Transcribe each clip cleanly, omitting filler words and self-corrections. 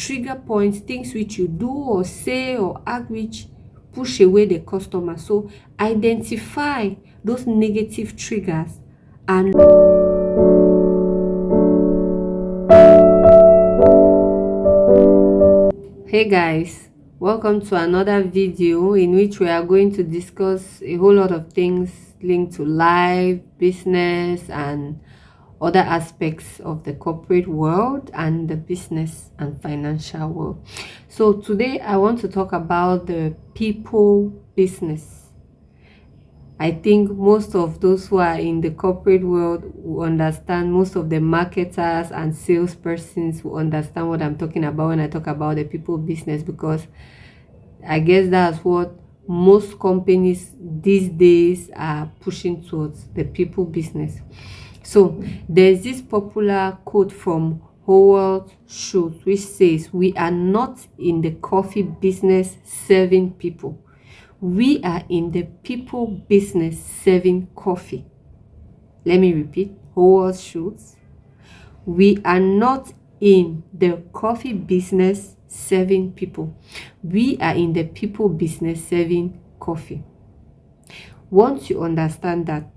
trigger points, things which you do or say or act which push away the customer. So identify those negative triggers and hey guys, welcome to another video in which we are going to discuss a whole lot of things linked to life, business, and other aspects of the corporate world and the business and financial world. So today I want to talk about the people business. I think most of those who are in the corporate world will understand, most of the marketers and salespersons will understand what I'm talking about when I talk about the people business, because I guess that's what most companies these days are pushing towards, the people business. So there's this popular quote from Howard Schultz which says, "We are not in the coffee business serving people. We are in the people business serving coffee." Let me repeat, Howard Schultz. We are not in the coffee business serving people. We are in the people business serving coffee. Once you understand that,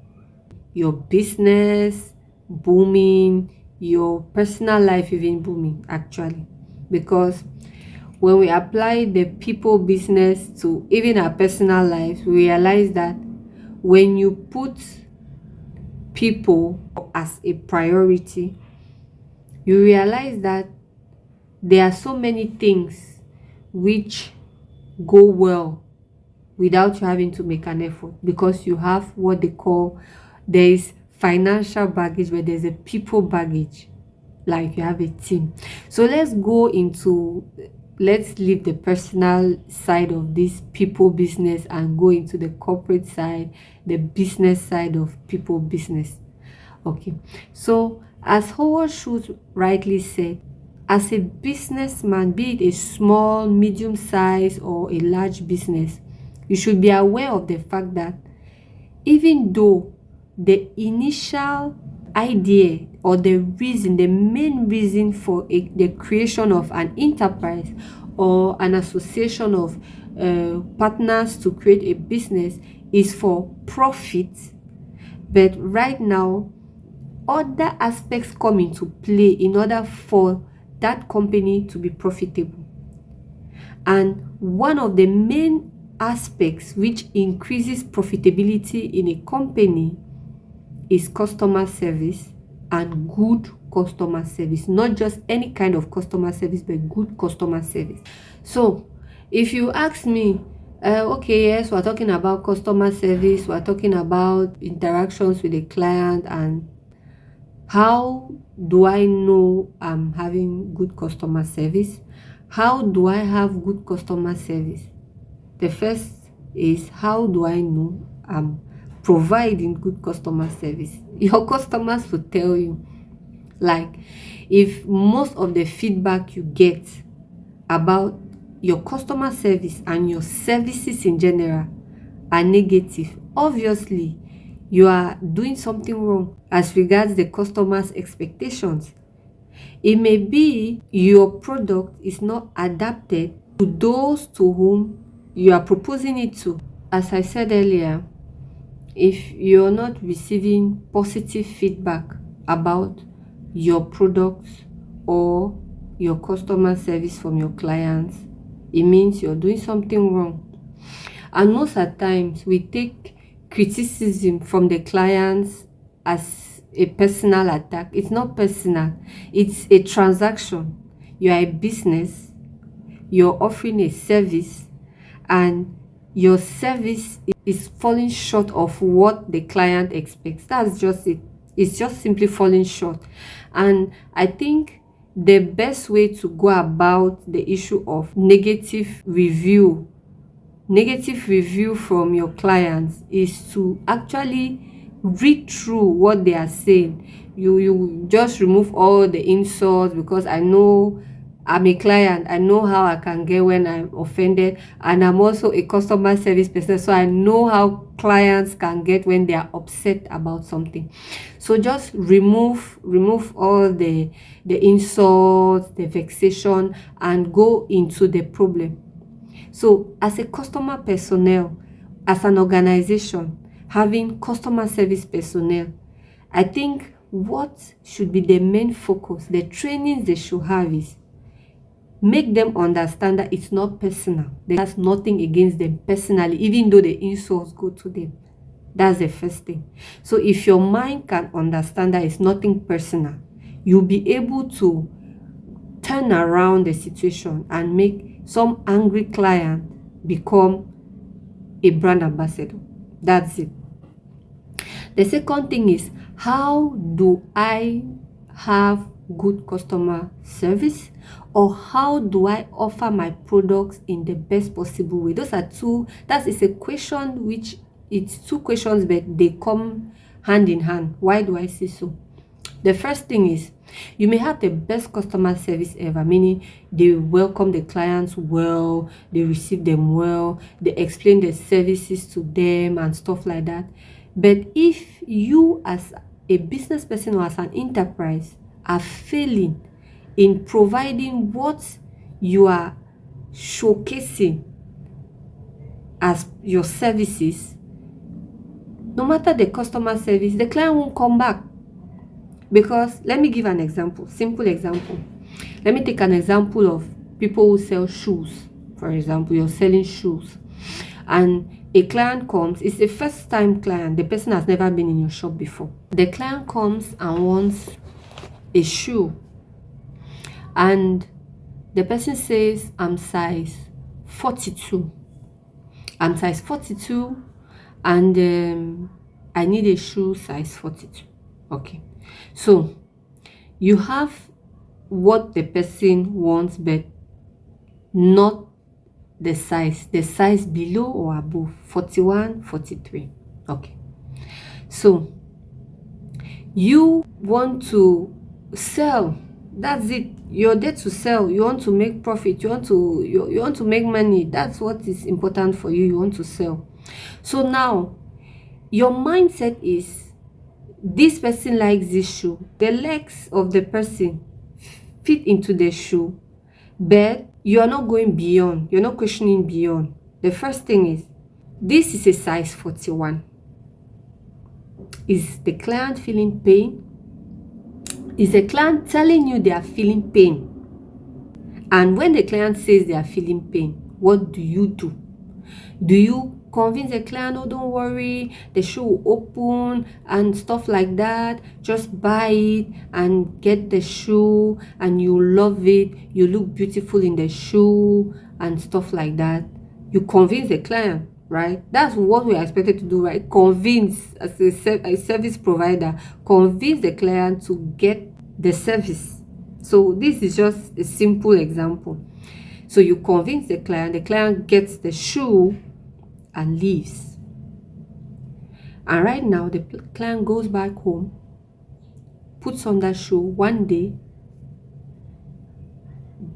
your business booming, your personal life even booming, actually, because when we apply the people business to even our personal lives, we realize that when you put people as a priority, you realize that there are so many things which go well without you having to make an effort, because you have what they call, there is financial baggage, but there's a people baggage, like you have a team. So let's leave the personal side of this people business and go into the corporate side, the business side of people business. Okay, so as Howard Schultz rightly said, as a businessman, be it a small, medium size, or a large business, you should be aware of the fact that even though the initial idea or the main reason for the creation of an enterprise or an association of partners to create a business is for profit, but right now other aspects come into play in order for that company to be profitable. And one of the main aspects which increases profitability in a company is customer service, and good customer service. Not just any kind of customer service, but good customer service. So if you ask me, okay, yes, we're talking about customer service, we're talking about interactions with the client, and how do I know I'm having good customer service? How do I have good customer service? The first is, how do I know I'm providing good customer service? Your customers will tell you. Like, if most of the feedback you get about your customer service and your services in general are negative, obviously you are doing something wrong as regards the customer's expectations. It may be your product is not adapted to those to whom you are proposing it to. As I said earlier, if you're not receiving positive feedback about your products or your customer service from your clients, it means you're doing something wrong. And most of the times we take criticism from the clients as a personal attack. It's not personal, it's a transaction. You are a business, you're offering a service, and your service is falling short of what the client expects. That's just it. It's just simply falling short. And I think the best way to go about the issue of negative review from your clients is to actually read through what they are saying. You just remove all the insults, because I know I'm a client. I know how I can get when I'm offended, and I'm also a customer service person, so I know how clients can get when they are upset about something. So just remove all the insults, the vexation, and go into the problem. So as a customer personnel, as an organization having customer service personnel, I think what should be the main focus, the trainings they should have, is make them understand that it's not personal. There's nothing against them personally, even though the insults go to them. That's the first thing. So if your mind can understand that it's nothing personal, you'll be able to turn around the situation and make some angry client become a brand ambassador. That's it. The second thing is, how do I have good customer service, or how do I offer my products in the best possible way? That is a question which, it's two questions, but they come hand in hand. Why do I say so? The first thing is, you may have the best customer service ever, meaning they welcome the clients well, they receive them well, they explain the services to them and stuff like that. But if you as a business person or as an enterprise are failing in providing what you are showcasing as your services, no matter the customer service, the client won't come back. Because let me give an example, simple example. Let me take an example of people who sell shoes. For example, you're selling shoes and a client comes. It's a first time client. The person has never been in your shop before. The client comes and wants a shoe, and the person says, I'm size 42. I'm size 42 and I need a shoe size 42. Okay, so you have what the person wants, but not the size below or above, 41, 43. Okay, so you want to sell. That's it. You're there to sell. You want to make profit. You want to make money. That's what is important for you. You want to sell. So now your mindset is, this person likes this shoe. The legs of the person fit into the shoe, but you are not going beyond. You're not questioning beyond. The first thing is, this is a size 41. Is the client feeling pain? Is the client telling you they are feeling pain? And when the client says they are feeling pain, what do you do? Do you convince the client, oh, don't worry, the shoe will open and stuff like that, just buy it and get the shoe and you love it, you look beautiful in the shoe and stuff like that? You convince the client, right? That's what we are expected to do, right? Convince, as a service provider, convince the client to get the service. So this is just a simple example. So you convince the client gets the shoe and leaves. And right now the client goes back home, puts on that shoe one day,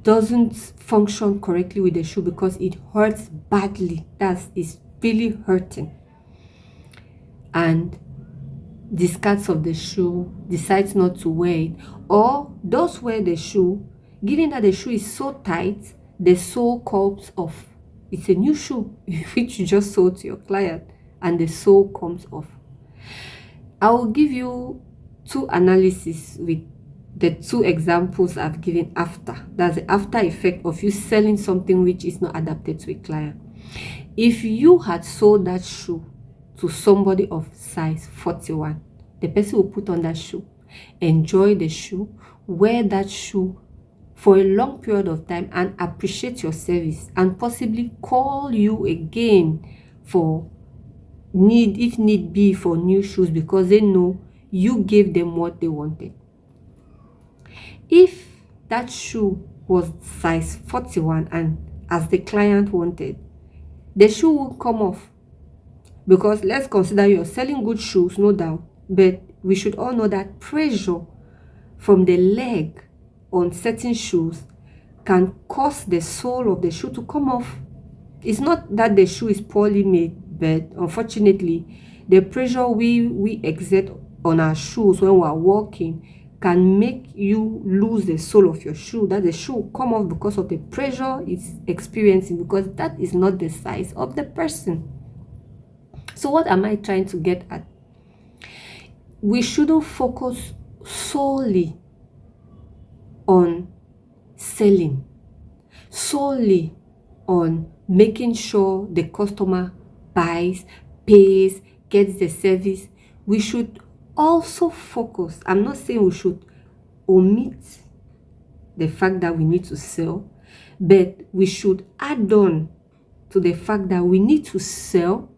doesn't function correctly with the shoe because it hurts badly. It's really hurting, and discards of the shoe, decides not to wear it, or does wear the shoe, given that the shoe is so tight, the sole comes off. It's a new shoe which you just sold to your client and the sole comes off. I will give you two analyses with the two examples I've given after. That's the after effect of you selling something which is not adapted to a client. If you had sold that shoe to somebody of size 41, the person will put on that shoe, enjoy the shoe, wear that shoe for a long period of time and appreciate your service, and possibly call you again for if need be, for new shoes, because they know you gave them what they wanted. If that shoe was size 41 and as the client wanted, the shoe will come off. Because let's consider you're selling good shoes, no doubt, but we should all know that pressure from the leg on certain shoes can cause the sole of the shoe to come off. It's not that the shoe is poorly made, but unfortunately, the pressure we exert on our shoes when we are walking can make you lose the sole of your shoe, that the shoe come off because of the pressure it's experiencing, because that is not the size of the person. So what am I trying to get at? We shouldn't focus solely on selling, solely on making sure the customer buys, pays, gets the service. We should also focus. I'm not saying we should omit the fact that we need to sell, but we should add on to the fact that we need to sell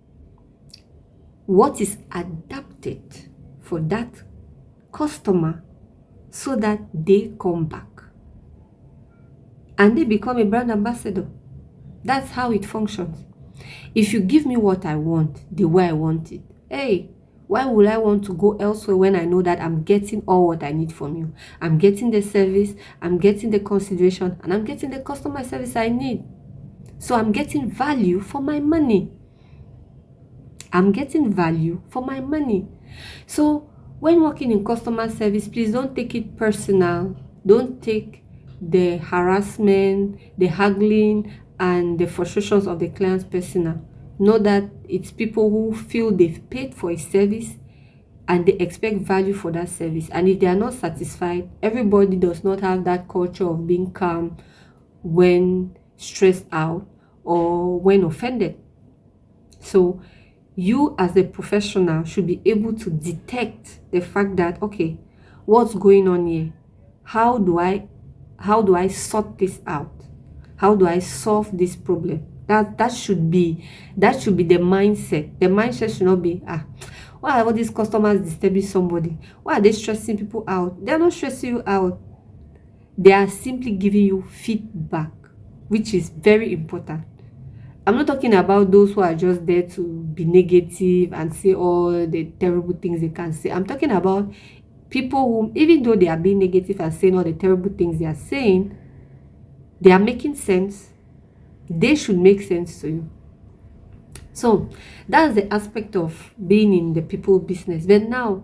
what is adapted for that customer so that they come back and they become a brand ambassador. That's how it functions. If you give me what I want the way I want it, hey, why would I want to go elsewhere when I know that I'm getting all what I need from you? I'm getting the service, I'm getting the consideration, and I'm getting the customer service I need. So I'm getting value for my money. I'm getting value for my money. So when working in customer service, please don't take it personal. Don't take the harassment, the haggling, and the frustrations of the clients personal. Know that it's people who feel they've paid for a service and they expect value for that service. And if they are not satisfied, everybody does not have that culture of being calm when stressed out or when offended. So you as a professional should be able to detect the fact that, okay, what's going on here? How do I sort this out? How do I solve this problem? That should be the mindset. The mindset should not be, why are all these customers disturbing somebody? Why are they stressing people out? They're not stressing you out. They are simply giving you feedback, which is very important. I'm not talking about those who are just there to be negative and say all the terrible things they can say. I'm talking about people who, even though they are being negative and saying all the terrible things they are saying, they are making sense. They should make sense to you. So that's the aspect of being in the people business. But now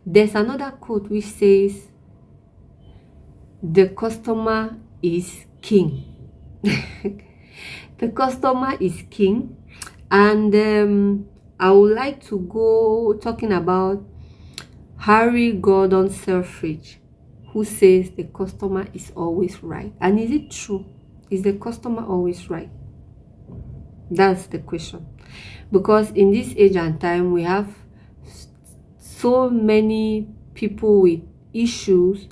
there's another quote which says, the customer is king. The customer is king. And I would like to go talking about Harry Gordon Selfridge, who says the customer is always right. And is it true? Is the customer always right? That's the question. Because in this age and time, we have so many people with issues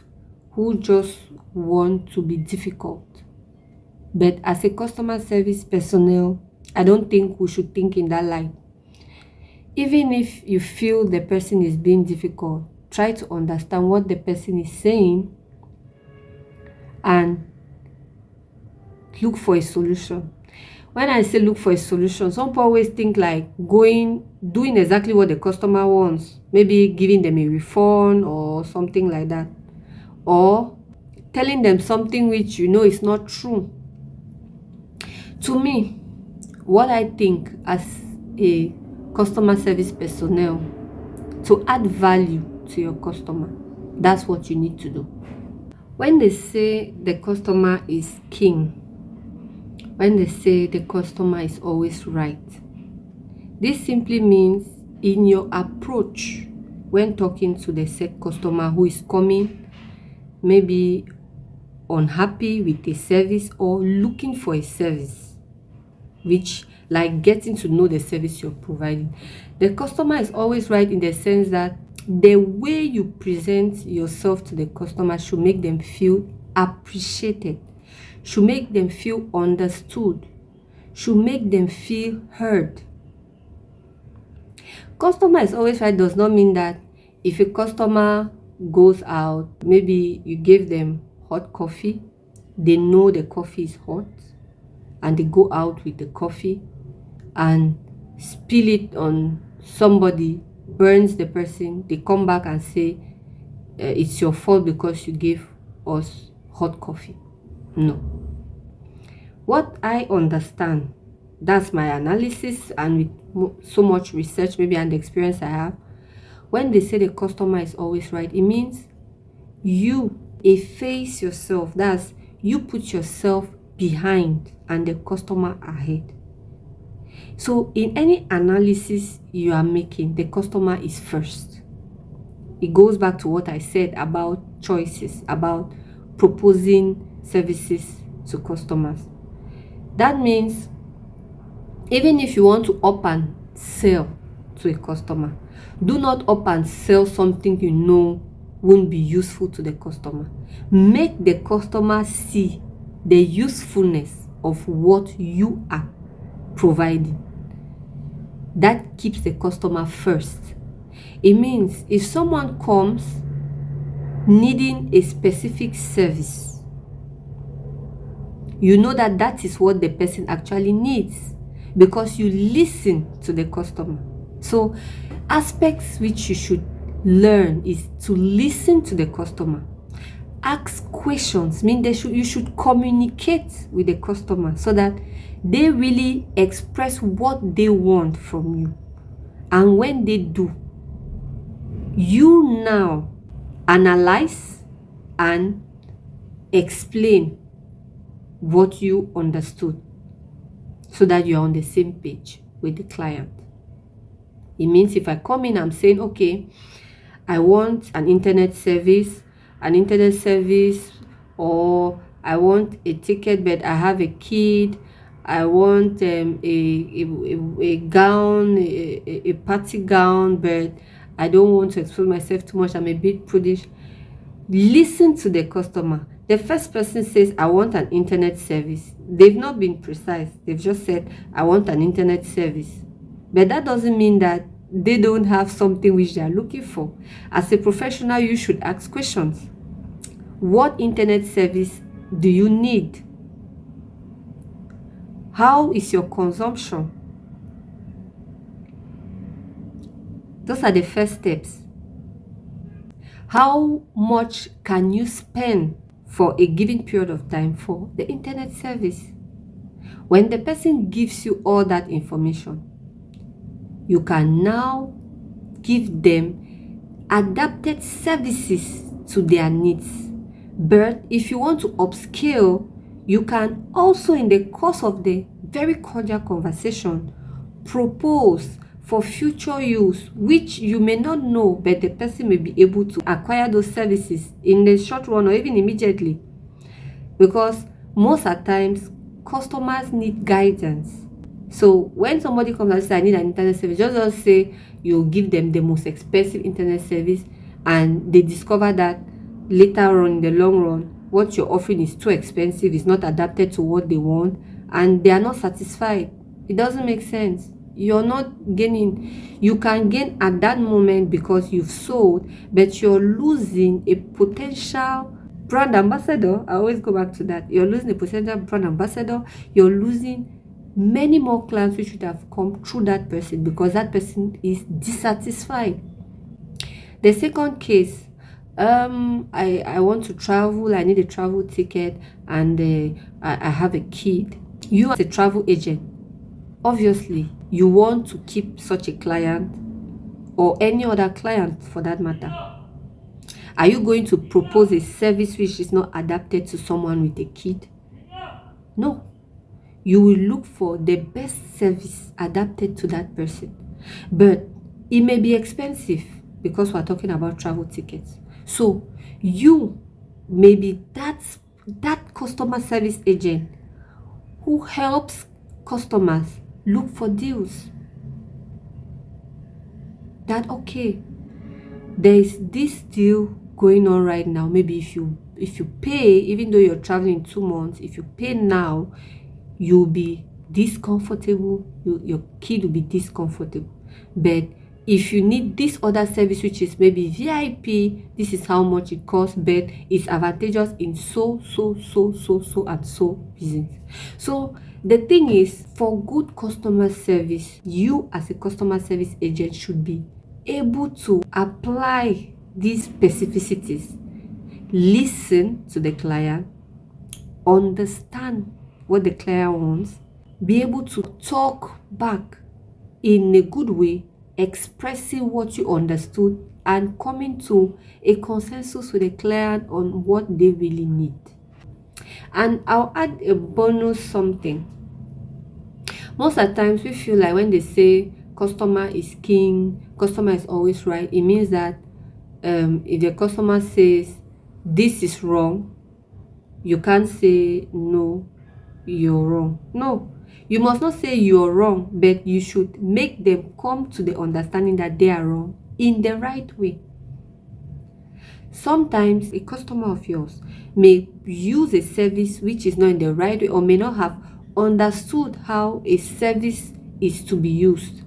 who just want to be difficult. But as a customer service personnel, I don't think we should think in that light. Even if you feel the person is being difficult, try to understand what the person is saying and look for a solution. When I say look for a solution, some people always think like doing exactly what the customer wants, maybe giving them a refund or something like that, or telling them something which you know is not true. To me, what I think as a customer service personnel, to add value to your customer, that's what you need to do. When they say the customer is king, when they say the customer is always right, this simply means in your approach when talking to the said customer who is coming, maybe unhappy with a service or looking for a service, which like getting to know the service you're providing, the customer is always right in the sense that the way you present yourself to the customer should make them feel appreciated, should make them feel understood, should make them feel heard. Customer is always right does not mean that if a customer goes out, maybe you gave them hot coffee, they know the coffee is hot, and they go out with the coffee and spill it on somebody, burns the person, they come back and say it's your fault because you gave us hot coffee. No, What I understand, that's my analysis, and with so much research maybe and the experience I have, when they say the customer is always right, it means you efface yourself. That's, you put yourself behind and the customer ahead. So in any analysis you are making, the customer is first. It goes back to what I said about choices, about proposing services to customers. That means even if you want to up and sell to a customer, do not up and sell something you know won't be useful to the customer. Make the customer see the usefulness of what you are providing. That keeps the customer first. It means if someone comes needing a specific service, you know that that is what the person actually needs because you listen to the customer. So aspects which you should learn is to listen to the customer. Ask questions, you should communicate with the customer so that they really express what they want from you. And when they do, you now analyze and explain what you understood so that you're on the same page with the client. It means if I come in, I'm saying, okay, I want an internet service, or I want a ticket, but I have a kid. I want a gown, a party gown, but I don't want to expose myself too much. I'm a bit prudish. Listen to the customer. The first person says, I want an internet service. They've not been precise. They've just said, I want an internet service. But that doesn't mean that they don't have something which they are looking for. As a professional, you should ask questions. What internet service do you need? How is your consumption? Those are the first steps. How much can you spend for a given period of time for the internet service? When the person gives you all that information, you can now give them adapted services to their needs. But if you want to upscale, you can also, in the course of the very cordial conversation, propose for future use, which you may not know, but the person may be able to acquire those services in the short run or even immediately. Because most at times, customers need guidance. So when somebody comes and says, I need an internet service, just don't say you give them the most expensive internet service and they discover that later on in the long run, what you're offering is too expensive, it's not adapted to what they want, and they are not satisfied. It doesn't make sense. You're not gaining. You can gain at that moment because you've sold, but you're losing a potential brand ambassador. I always go back to that. You're losing a potential brand ambassador. You're losing many more clients which would have come through that person because that person is dissatisfied. The second case, I want to travel, I need a travel ticket, and I have a kid. You as a travel agent, obviously you want to keep such a client or any other client for that matter. Are you going to propose a service which is not adapted to someone with a kid? No. You will look for the best service adapted to that person. But it may be expensive because we're talking about travel tickets. So you may be that customer service agent who helps customers look for deals. That, okay, there is this deal going on right now. Maybe if you pay, even though you're traveling in 2 months, if you pay now, you'll be discomfortable, your kid will be discomfortable. But if you need this other service, which is maybe VIP, this is how much it costs, but it's advantageous in so and so business. So the thing is, for good customer service, you as a customer service agent should be able to apply these specificities, listen to the client, understand what the client wants, be able to talk back in a good way, expressing what you understood and coming to a consensus with the client on what they really need. And I'll add a bonus something. Most of the times we feel like when they say customer is king, customer is always right, it means that if the customer says this is wrong, you can't say no, you're wrong. No, you must not say you're wrong, but you should make them come to the understanding that they are wrong in the right way. Sometimes a customer of yours may use a service which is not in the right way, or may not have understood how a service is to be used.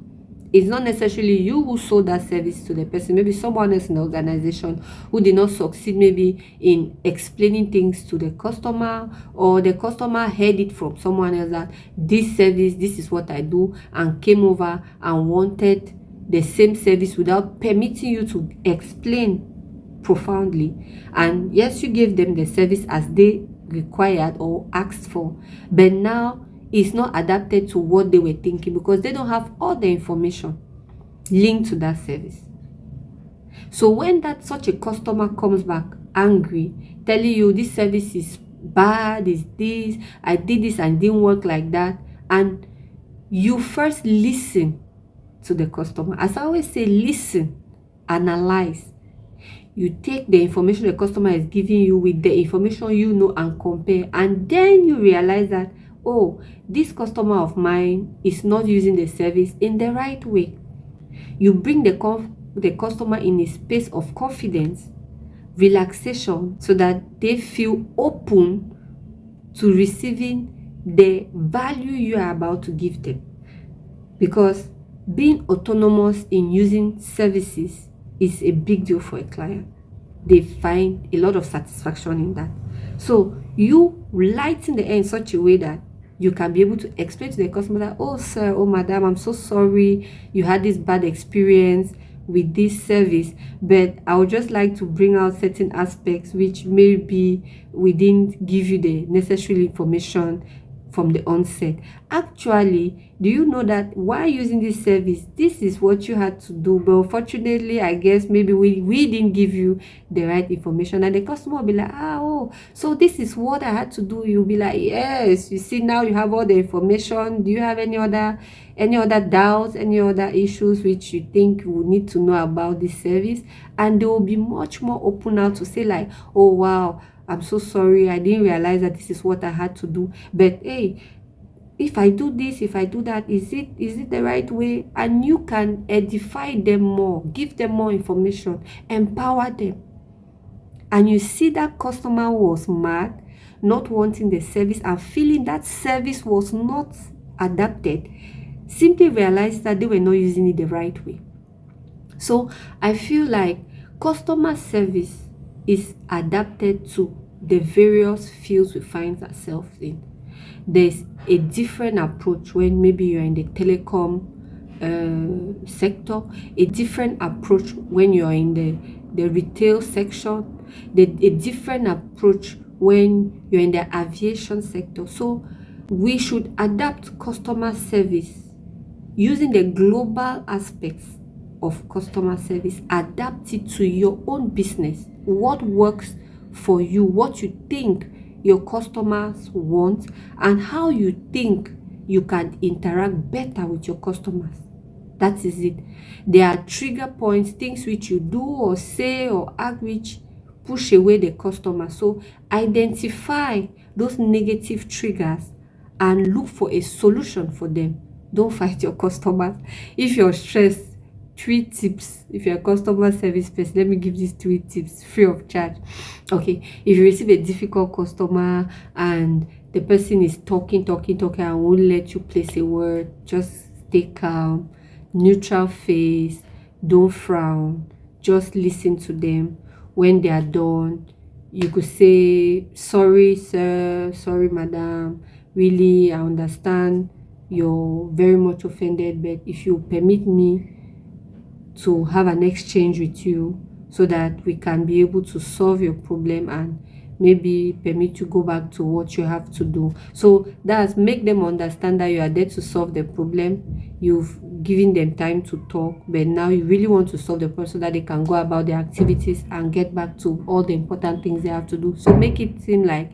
It's not necessarily you who sold that service to the person. Maybe someone else in the organization who did not succeed maybe in explaining things to the customer, or the customer heard it from someone else that this service, this is what I do, and came over and wanted the same service without permitting you to explain profoundly. And yes, you gave them the service as they required or asked for, but now it's not adapted to what they were thinking because they don't have all the information linked to that service. So when that such a customer comes back angry, telling you this service is bad, is this, I did this and didn't work like that, and you first listen to the customer. As I always say, listen, analyze. You take the information the customer is giving you with the information you know and compare, and then you realize that, oh, this customer of mine is not using the service in the right way. You bring the customer in a space of confidence, relaxation, so that they feel open to receiving the value you are about to give them. Because being autonomous in using services is a big deal for a client. They find a lot of satisfaction in that. So you lighten the air in such a way that you can be able to explain to the customer that, oh sir, oh madam, I'm so sorry you had this bad experience with this service, but I would just like to bring out certain aspects which maybe we didn't give you the necessary information from the onset. Actually, do you know that while using this service, this is what you had to do, but unfortunately, I guess maybe we didn't give you the right information, and the customer will be like, oh, so this is what I had to do. You'll be like, yes, you see, now you have all the information. Do you have any other doubts, any other issues which you think you need to know about this service? And they will be much more open now to say like, oh wow, I'm so sorry, I didn't realize that this is what I had to do, but hey, if I do this, if I do that, is it the right way? And you can edify them more, give them more information, empower them. And you see that customer was mad, not wanting the service and feeling that service was not adapted, simply realize that they were not using it the right way. So I feel like customer service is adapted to the various fields we find ourselves in. There's a different approach when maybe you're in the telecom sector, a different approach when you're in the retail section, a different approach when you're in the aviation sector. So we should adapt customer service using the global aspects of customer service, adapt it to your own business, what works for you, what you think your customers want, and how you think you can interact better with your customers. That is it. There are trigger points, things which you do or say or act which push away the customer. So identify those negative triggers and look for a solution for them. Don't fight your customers. If you're stressed, 3 tips. If you're a customer service person, let me give these 3 tips free of charge. Okay, if you receive a difficult customer and the person is talking and won't let you place a word, just stay calm, neutral face, don't frown, just listen to them. When they are done, you could say, sorry sir, sorry madam, really I understand you're very much offended, but if you permit me to have an exchange with you so that we can be able to solve your problem and maybe permit you go back to what you have to do. So that's make them understand that you are there to solve the problem. You've given them time to talk, but now you really want to solve the problem so that they can go about their activities and get back to all the important things they have to do. So make it seem like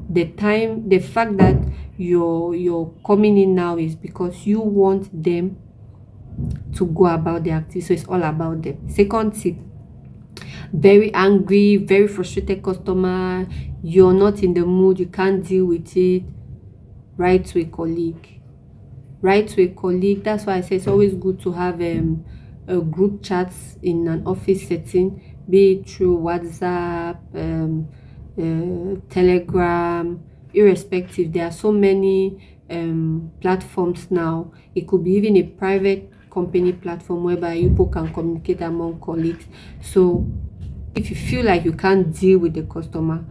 the fact that you're coming in now is because you want them to go about their activities. So it's all about them. Second tip: very angry, very frustrated customer, you're not in the mood, you can't deal with it, write to a colleague. That's why I say it's always good to have a group chats in an office setting, be it through WhatsApp, Telegram, irrespective. There are so many platforms now. It could be even a private company platform whereby people can communicate among colleagues. So if you feel like you can't deal with the customer,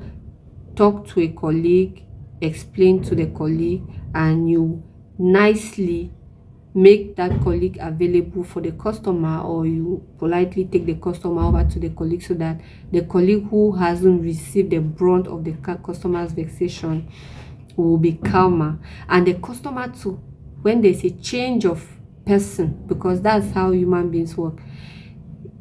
talk to a colleague, explain to the colleague, and you nicely make that colleague available for the customer, or you politely take the customer over to the colleague so that the colleague who hasn't received the brunt of the customer's vexation will be calmer. And the customer too, when there's a change of person, because that's how human beings work,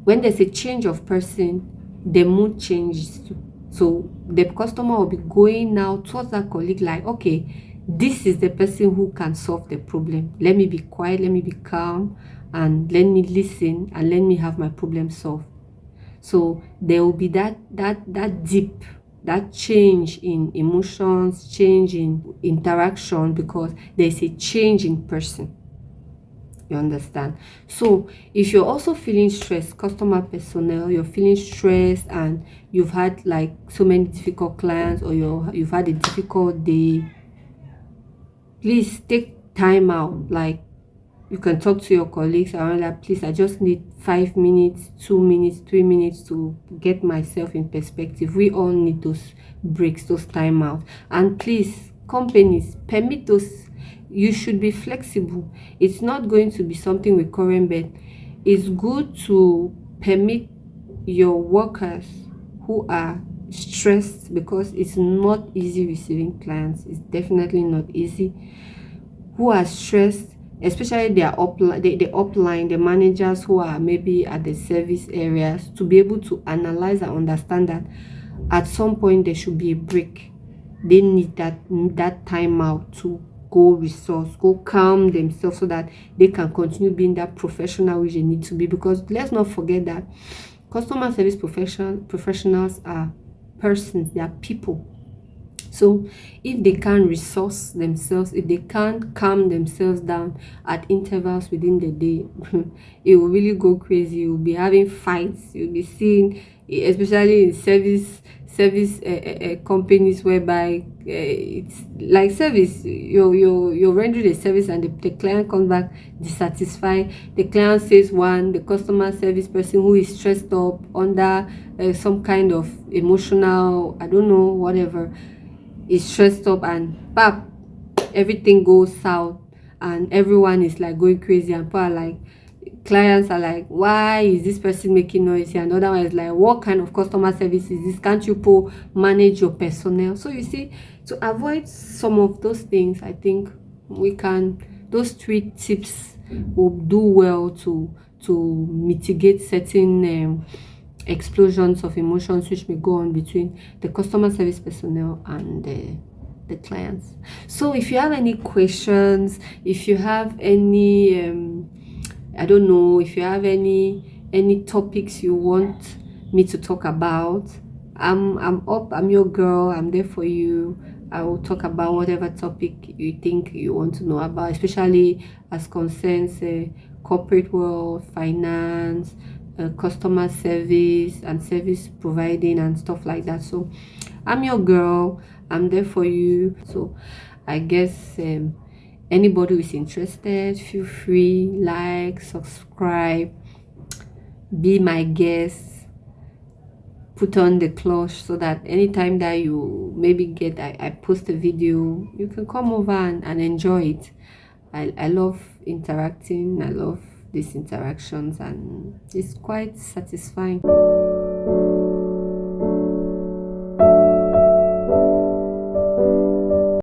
when there's a change of person, the mood changes too. So the customer will be going now towards that colleague like, okay, this is the person who can solve the problem. Let me be quiet, let me be calm, and let me listen, and let me have my problem solved. So there will be that dip, that change in emotions, change in interaction, because there's a change in person. You understand? So if you're also feeling stressed, customer personnel, you're feeling stressed and you've had like so many difficult clients, or you've had a difficult day, please take time out. Like, you can talk to your colleagues around that, please, I just need 5 minutes, 2 minutes, 3 minutes to get myself in perspective. We all need those breaks, those time out. And please, companies, permit those. You should be flexible. It's not going to be something recurrent, but it's good to permit your workers who are stressed, because it's not easy receiving clients. It's definitely not easy. Who are stressed, especially the upline, the managers who are maybe at the service areas, to be able to analyze and understand that at some point there should be a break. They need that time out to go calm themselves so that they can continue being that professional which they need to be. Because let's not forget that customer service professionals are persons, they are people. So if they can't resource themselves, if they can't calm themselves down at intervals within the day, it will really go crazy. You'll be having fights, you'll be seeing, especially in service companies, whereby it's like service, you're rendering a service and the client comes back dissatisfied. The client says one, the customer service person who is stressed up under some kind of emotional, I don't know, whatever, is stressed up, and pap, everything goes south and everyone is like going crazy, and people are like, clients are like, why is this person making noise? And another one is like, what kind of customer service is this? Can't you manage your personnel? So you see, to avoid some of those things, I think those 3 tips will do well to mitigate certain explosions of emotions which may go on between the customer service personnel and the clients. So if you have any questions, if you have any I don't know, if you have any topics you want me to talk about, I'm up, I'm your girl, I'm there for you. I will talk about whatever topic you think you want to know about, especially as concerns corporate world, finance, customer service and service providing and stuff like that. So I'm your girl, I'm there for you. So I guess anybody who is interested, feel free, like, subscribe, be my guest, put on the cloche, so that anytime that you maybe get I post a video, you can come over and enjoy it. I love interacting, I love these interactions, and it's quite satisfying.